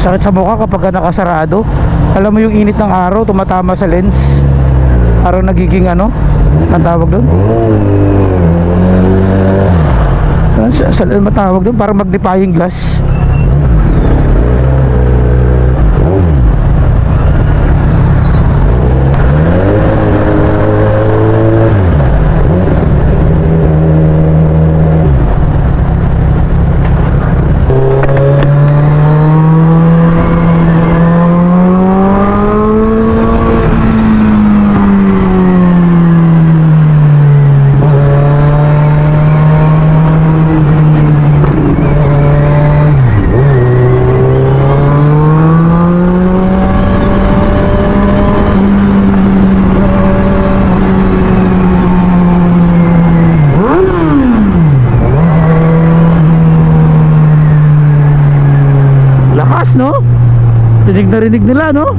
Sakit sa mukha kapag nakasarado. Alam mo yung init ng araw tumatama sa lens. Parang nagiging ano, ang tawag doon? Sa matawag doon, parang magnifying glass. No? Rinig na rinig nila, no?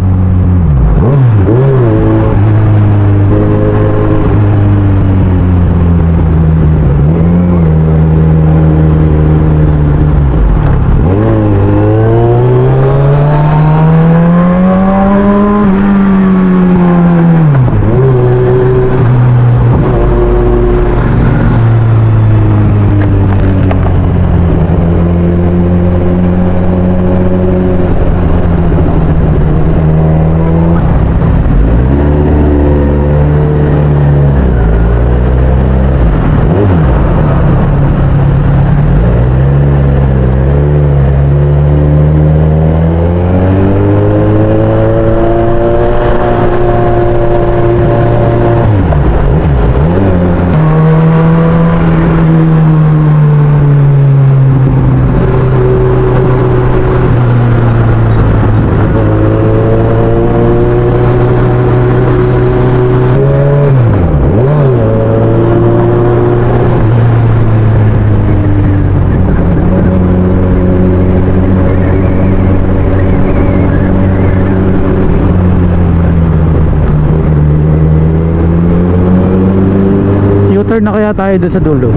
U-turn na kaya tayo doon sa dulo.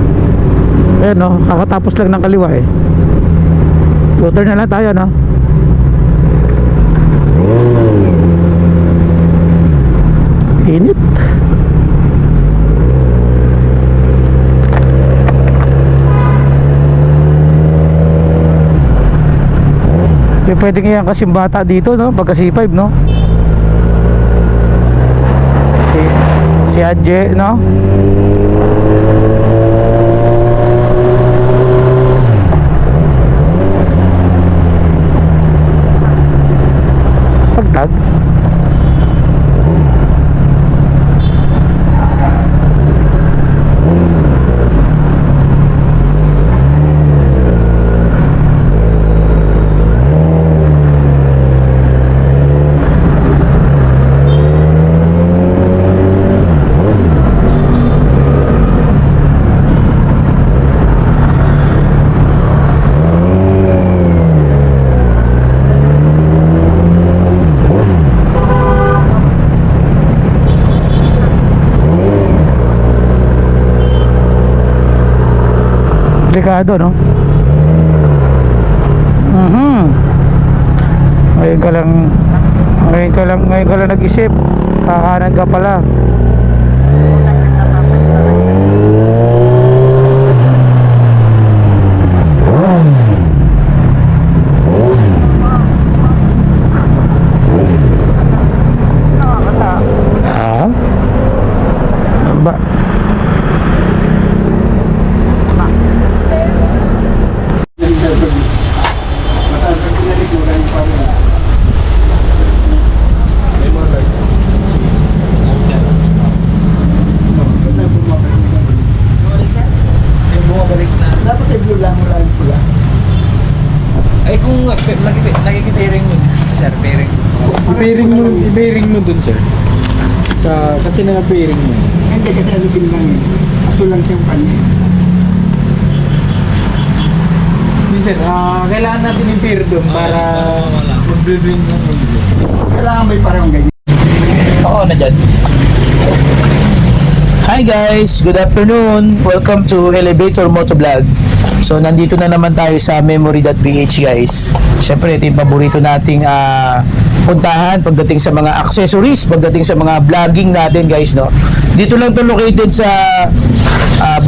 Ayan, no, kakatapos lang ng kaliwa eh. U-turn na lang tayo, no. Init. Pwede nga yan kasing bata dito, no, pagka C5, no. Si Adje, no. Pagtag. Delikado, no? Ngayon ka lang nag-isip, kakanan ka pala. I-bearing mo dun, sir. Kasi naka-bearing mo. Hindi kasi ano din lang eh. Aso lang siyang kanya. Hindi, sir. Kailangan natin i-bear dun para mag-bearing lang. Kailangan may parang ganyan. Oo na dyan. Hi guys, good afternoon. Welcome to Elevator Motovlog. So nandito na naman tayo sa memory.ph guys. Siyempre ito yung paborito nating puntahan pagdating sa mga accessories, pagdating sa mga vlogging natin guys, no. Dito lang to located sa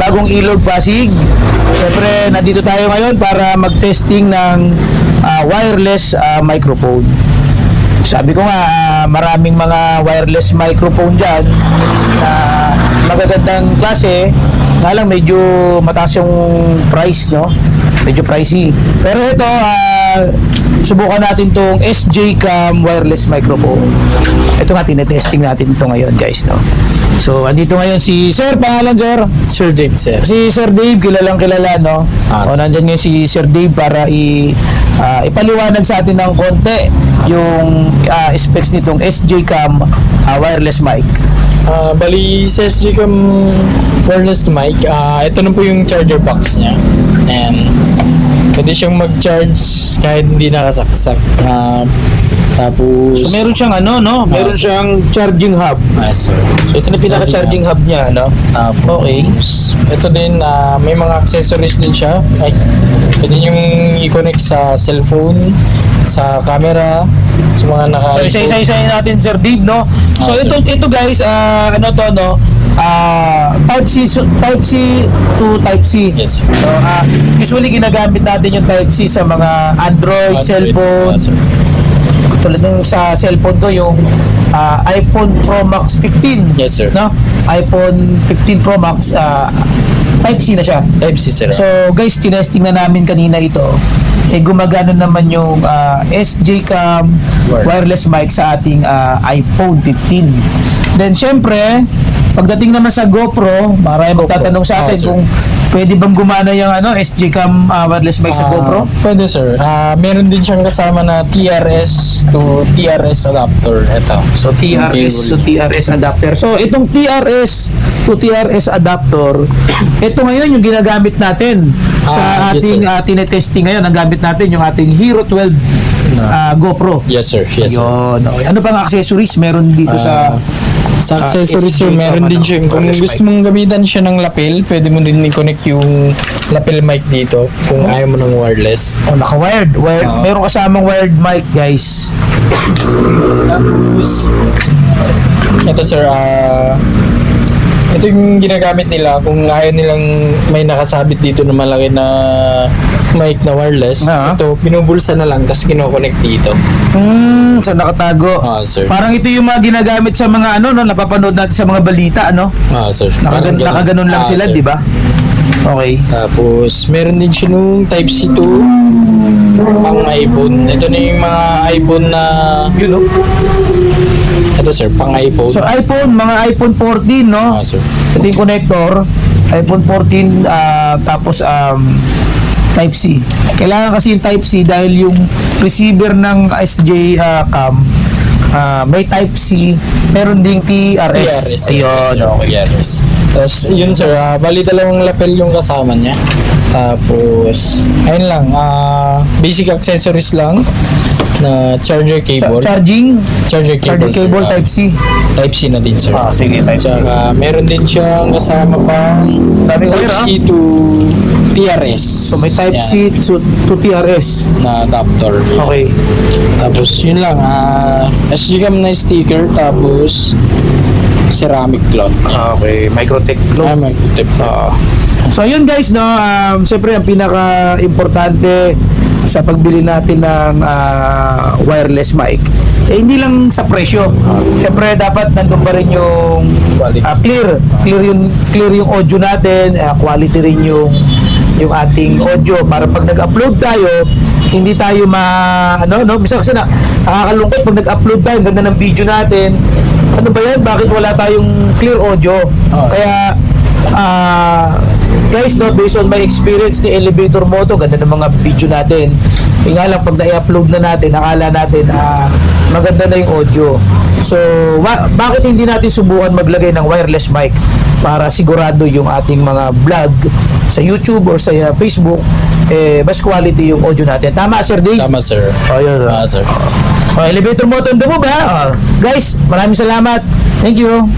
Bagong Ilog, Pasig. Siyempre nandito tayo ngayon para mag-testing ng wireless microphone. Sabi ko nga, maraming mga wireless microphone dyan na magagandang klase, nga lang medyo mataas yung price, no? Medyo pricey. Pero ito, subukan natin tong SJ-Cam wireless microphone. Ito nga, tinetesting natin ito ngayon, guys, no? So, andito ngayon si Sir, pangalan Sir? Sir Dave, sir. Si Sir Dave, kilalang kilala, no? O, nandyan ngayon si Sir Dave para ipaliwanag sa atin ng konti yung specs nitong SJ-Cam wireless mic. Bali, sa SG-Cam wireless mic, ito na po yung charger box niya. And pwede siyang mag-charge kahit hindi nakasaksak. Tapos... So, meron siyang no? Meron siyang charging hub. sir. So, ito na pinaka-charging hub niya, no? Okay. Ito din, may mga accessories din siya. Pwede yung i-connect sa cellphone, sa camera, sa mga So, isa-isa natin, Sir Dave, no? So, ito guys, Type C to Type C. Yes, sir. So, usually ginagamit natin yung Type C sa mga Android cellphone. Tulad ng sa cellphone ko, yung iPhone Pro Max 15. Yes, sir. No? iPhone 15 Pro Max, Type C na siya. Type C, sir. So guys, tinesting na namin kanina ito. Gumagana naman yung SJ-Cam wireless mic sa ating iPhone 15. Then syempre, pagdating naman sa GoPro, marami magtatanong sa atin kung pwede bang gumana yung SJ-Cam wireless mic sa GoPro? Pwede, sir. Meron din siyang kasama na TRS to TRS adapter. Ito. So TRS to TRS adapter. So itong TRS to TRS adapter, ito ngayon yung ginagamit natin sa ating tinetesting ngayon. Ang gamit natin yung ating Hero 12 GoPro. Yes, sir. Yes, sir. Yun. Okay. Ano pang accessories meron dito sa accessories, sir, meron din siya. Kung gusto mong gamitan siya ng lapel, pwede mo din i-connect yung lapel mic dito kung ayaw mo ng wireless. naka-wired. Meron kasamang wired mic, guys. Tapos, ito, sir, ito yung ginagamit nila kung ayaw nilang may nakasabit dito na malaki na mic na wireless. Ito, binubulsa na lang tapos kino-connect dito. So nakatago. Sir. Parang ito yung mga ginagamit sa mga napapanood natin sa mga balita, sir. Nakaganon lang sila, sir. di ba? Okay. Tapos, meron din siya nung Type-C to pang iPhone. Ito na yung mga iPhone na... Ito, sir, pang iPhone. So iPhone, mga iPhone 14, no? Sir. Ito yung connector. iPhone 14, tapos Type-C. Kailangan kasi yung Type-C dahil yung receiver ng SJ-Cam may Type-C, meron ding TRS. Ayun, okay. TRS. Tapos, yun, sir, bali dalawang lapel yung kasama niya. Tapos, ayun lang, basic accessories lang na charger cable. Charger cable, cable sir. Type-C. Type-C na din, sir. Sige, Type-C. Tsaka, meron din siyang kasama pang Type-C to TRS. So may Type-C to TRS na adapter. Okay. Tapos yun lang, SG-Cam na sticker, tapos ceramic cloth. Okay, Microtech Microtech. So yun guys, no, siyempre ang pinaka-importante sa pagbili natin ng wireless mic, hindi lang sa presyo. Siyempre dapat nandun pa rin yung clear yung audio natin, quality rin yung ating audio para pag nag-upload tayo, hindi tayo minsan kasi nakakalungkot pag nag-upload tayo, ganda ng video natin, ano ba yan, bakit wala tayong clear audio? Kaya guys, based on my experience ni Elevator Moto, ganda ng mga video natin. Nga lang, pag na-upload na natin, akala natin maganda na yung audio. So, bakit hindi natin subukan maglagay ng wireless mic para sigurado yung ating mga vlog sa YouTube or sa Facebook, mas quality yung audio natin. Tama, Sir Dave? Tama, sir. Yun. Sir. Elevator Moto on the move, ha? Guys, maraming salamat. Thank you.